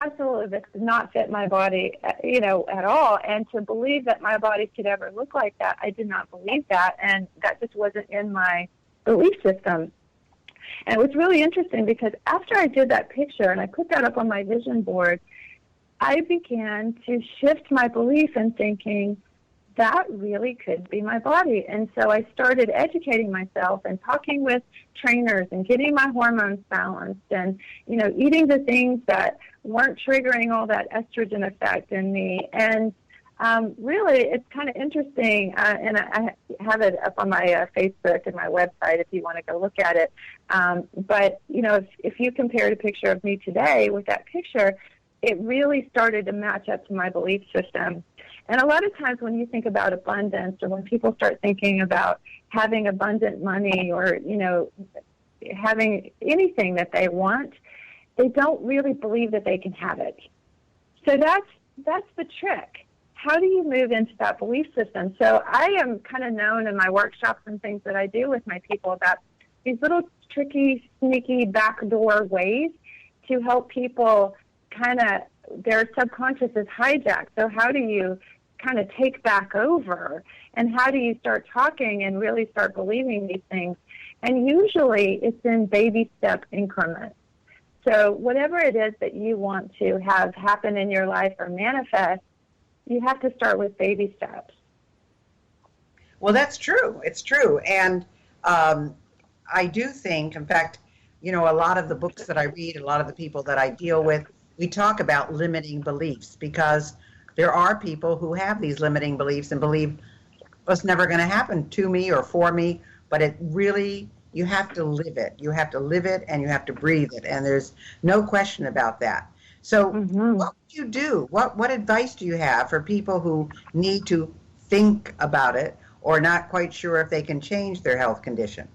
absolutely, this did not fit my body, at all. And to believe that my body could ever look like that, I did not believe that. And that just wasn't in my belief system. And it was really interesting because after I did that picture and I put that up on my vision board, I began to shift my belief and thinking, that really could be my body. And so I started educating myself and talking with trainers and getting my hormones balanced and, eating the things that weren't triggering all that estrogen effect in me. And really, it's kind of interesting, and I have it up on my Facebook and my website if you want to go look at it. But, if you compared a picture of me today with that picture, it really started to match up to my belief system. And a lot of times when you think about abundance or when people start thinking about having abundant money or, having anything that they want, they don't really believe that they can have it. So that's the trick. How do you move into that belief system? So I am kind of known in my workshops and things that I do with my people about these little tricky, sneaky backdoor ways to help people kind of, their subconscious is hijacked. So how do you kind of take back over, and how do you start talking and really start believing these things? And usually it's in baby step increments. So whatever it is that you want to have happen in your life or manifest, you have to start with baby steps. Well, that's true. It's true. And I do think, in fact, a lot of the books that I read, a lot of the people that I deal with, we talk about limiting beliefs, because there are people who have these limiting beliefs and believe it's never going to happen to me or for me, but it really, you have to live it. You have to live it and you have to breathe it. And there's no question about that. So what would you do? What advice do you have for people who need to think about it or not quite sure if they can change their health condition?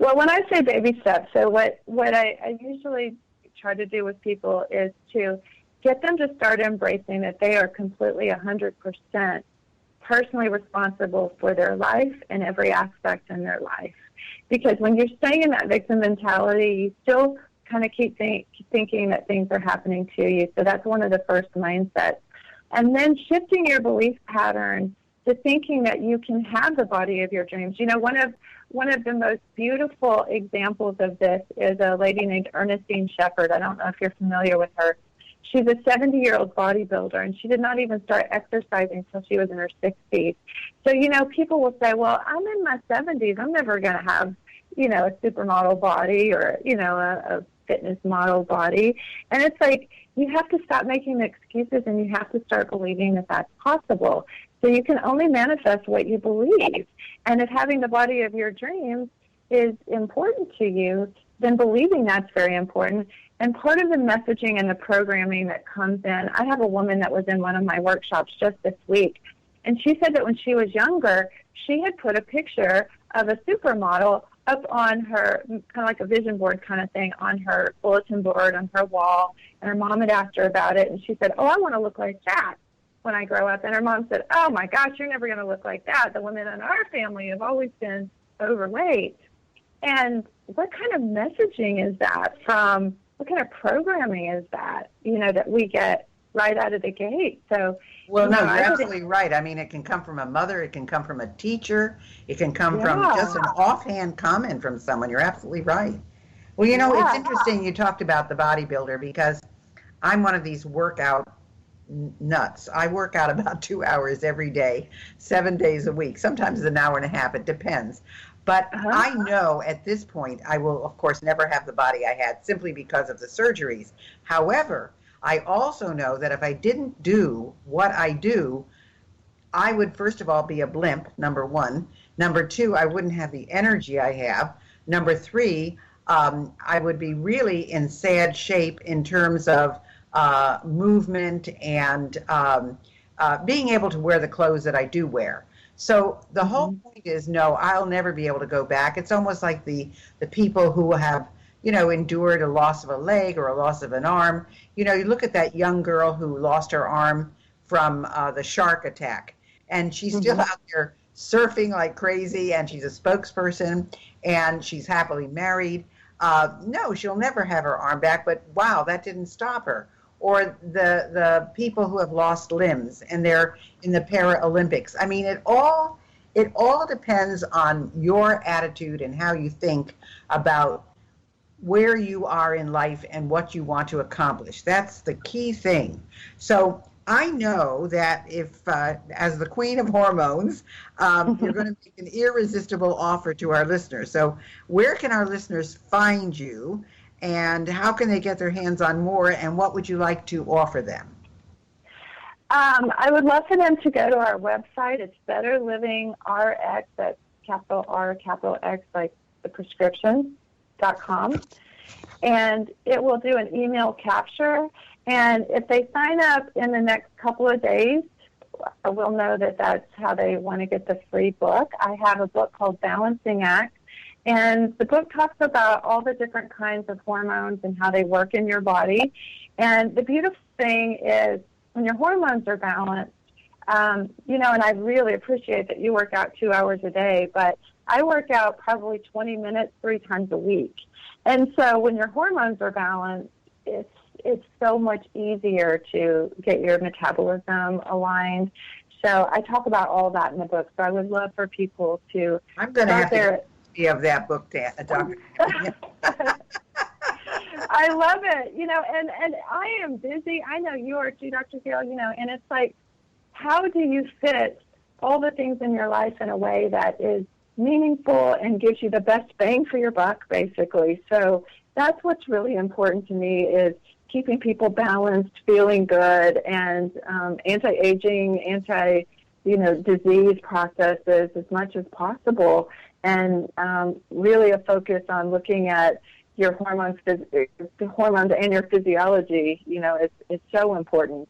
Well, when I say baby steps, so what I usually try to do with people is to get them to start embracing that they are completely 100% personally responsible for their life and every aspect in their life. Because when you're staying in that victim mentality, you still kind of keep thinking that things are happening to you. So that's one of the first mindsets. And then shifting your belief pattern to thinking that you can have the body of your dreams. One of the most beautiful examples of this is a lady named Ernestine Shepherd. I don't know if you're familiar with her. She's a 70-year-old bodybuilder, and she did not even start exercising until she was in her 60s. So, people will say, well, I'm in my 70s. I'm never going to have, a supermodel body or, a fitness model body. And it's like, you have to stop making excuses and you have to start believing that that's possible. So you can only manifest what you believe. And if having the body of your dreams is important to you, then believing that's very important. And part of the messaging and the programming that comes in, I have a woman that was in one of my workshops just this week, and she said that when she was younger, she had put a picture of a supermodel up on her, kind of like a vision board kind of thing, on her bulletin board, on her wall, and her mom had asked her about it, and she said, oh, I want to look like that when I grow up. And her mom said, oh my gosh, you're never going to look like that. The women in our family have always been overweight. And what kind of messaging is that from, what kind of programming is that, that we get right out of the gate? So, well, no, you're absolutely right. I mean, it can come from a mother, it can come from a teacher, it can come from just an offhand comment from someone. You're absolutely right. Well, it's interesting you talked about the bodybuilder, because I'm one of these workout nuts. I work out about 2 hours every day, 7 days a week, sometimes an hour and a half, it depends. But I know at this point I will, of course, never have the body I had simply because of the surgeries. However, I also know that if I didn't do what I do, I would, first of all, be a blimp, number one. Number two, I wouldn't have the energy I have. Number three, I would be really in sad shape in terms of movement and being able to wear the clothes that I do wear. So the whole point is, no, I'll never be able to go back. It's almost like the people who have, endured a loss of a leg or a loss of an arm. You look at that young girl who lost her arm from the shark attack, and she's still out there surfing like crazy, and she's a spokesperson, and she's happily married. no, she'll never have her arm back, but wow, that didn't stop her. Or the people who have lost limbs and they're in the Paralympics. I mean, it all depends on your attitude and how you think about where you are in life and what you want to accomplish. That's the key thing. So I know that if, as the queen of hormones, you're going to make an irresistible offer to our listeners. So where can our listeners find you, and how can they get their hands on more, and what would you like to offer them? I would love for them to go to our website. It's Better Living RX, that's capital R, capital X, like the prescription.com. And it will do an email capture. And if they sign up in the next couple of days, we'll know that that's how they want to get the free book. I have a book called Balancing Act. And the book talks about all the different kinds of hormones and how they work in your body. And the beautiful thing is when your hormones are balanced, and I really appreciate that you work out 2 hours a day, but I work out probably 20 minutes 3 times a week. And so when your hormones are balanced, it's so much easier to get your metabolism aligned. So I talk about all that in the book. So I would love for people to I'm going to have to of that book, Dr. I love it, and I am busy. I know you are too, Dr. Gail, and it's like, how do you fit all the things in your life in a way that is meaningful and gives you the best bang for your buck, basically? So that's what's really important to me, is keeping people balanced, feeling good, and anti-aging, disease processes as much as possible. And really a focus on looking at your hormones and your physiology, is so important.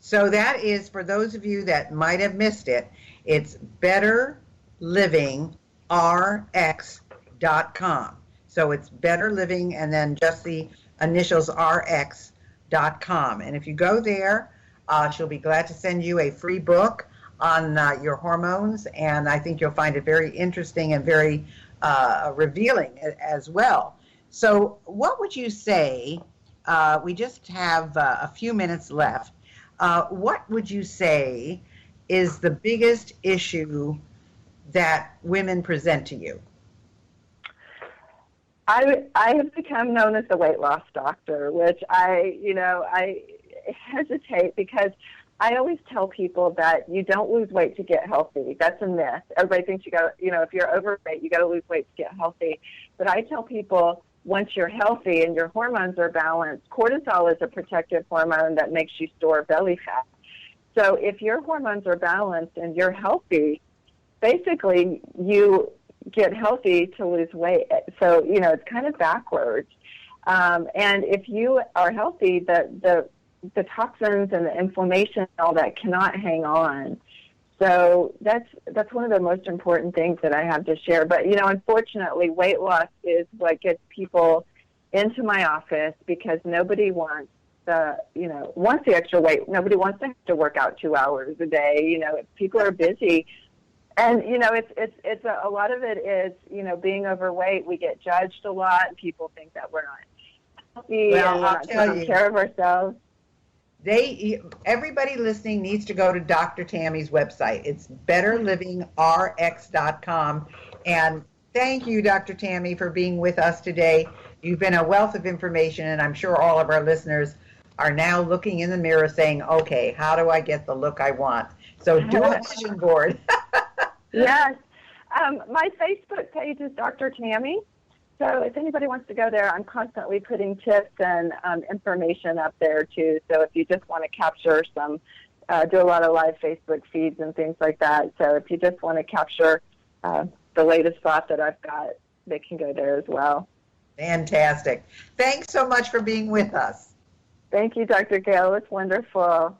So that is, for those of you that might have missed it, it's betterlivingrx.com. So it's Better Living and then just the initials rx.com. And if you go there, she'll be glad to send you a free book on your hormones, and I think you'll find it very interesting and very revealing as well. So what would you say, we just have a few minutes left, what would you say is the biggest issue that women present to you? I have become known as the weight loss doctor, which I hesitate because I always tell people that you don't lose weight to get healthy. That's a myth. Everybody thinks if you're overweight, you got to lose weight to get healthy. But I tell people, once you're healthy and your hormones are balanced, cortisol is a protective hormone that makes you store belly fat. So if your hormones are balanced and you're healthy, basically you get healthy to lose weight. So, it's kind of backwards. And if you are healthy, the toxins and the inflammation and all that cannot hang on. So that's one of the most important things that I have to share. But, unfortunately, weight loss is what gets people into my office because nobody wants the extra weight. Nobody wants to have to work out 2 hours a day. People are busy. And, it's a lot of it is, being overweight. We get judged a lot. People think that we're not healthy and we're not taking care of ourselves. Everybody listening needs to go to Dr. Tammy's website. It's betterlivingrx.com. And thank you, Dr. Tammy, for being with us today. You've been a wealth of information, and I'm sure all of our listeners are now looking in the mirror saying, okay, how do I get the look I want? So do a vision board. Yes. My Facebook page is Dr. Tammy. So if anybody wants to go there, I'm constantly putting tips and information up there, too. So if you just want to capture some, do a lot of live Facebook feeds and things like that. So if you just want to capture the latest thought that I've got, they can go there as well. Fantastic. Thanks so much for being with us. Thank you, Dr. Gail. It's wonderful.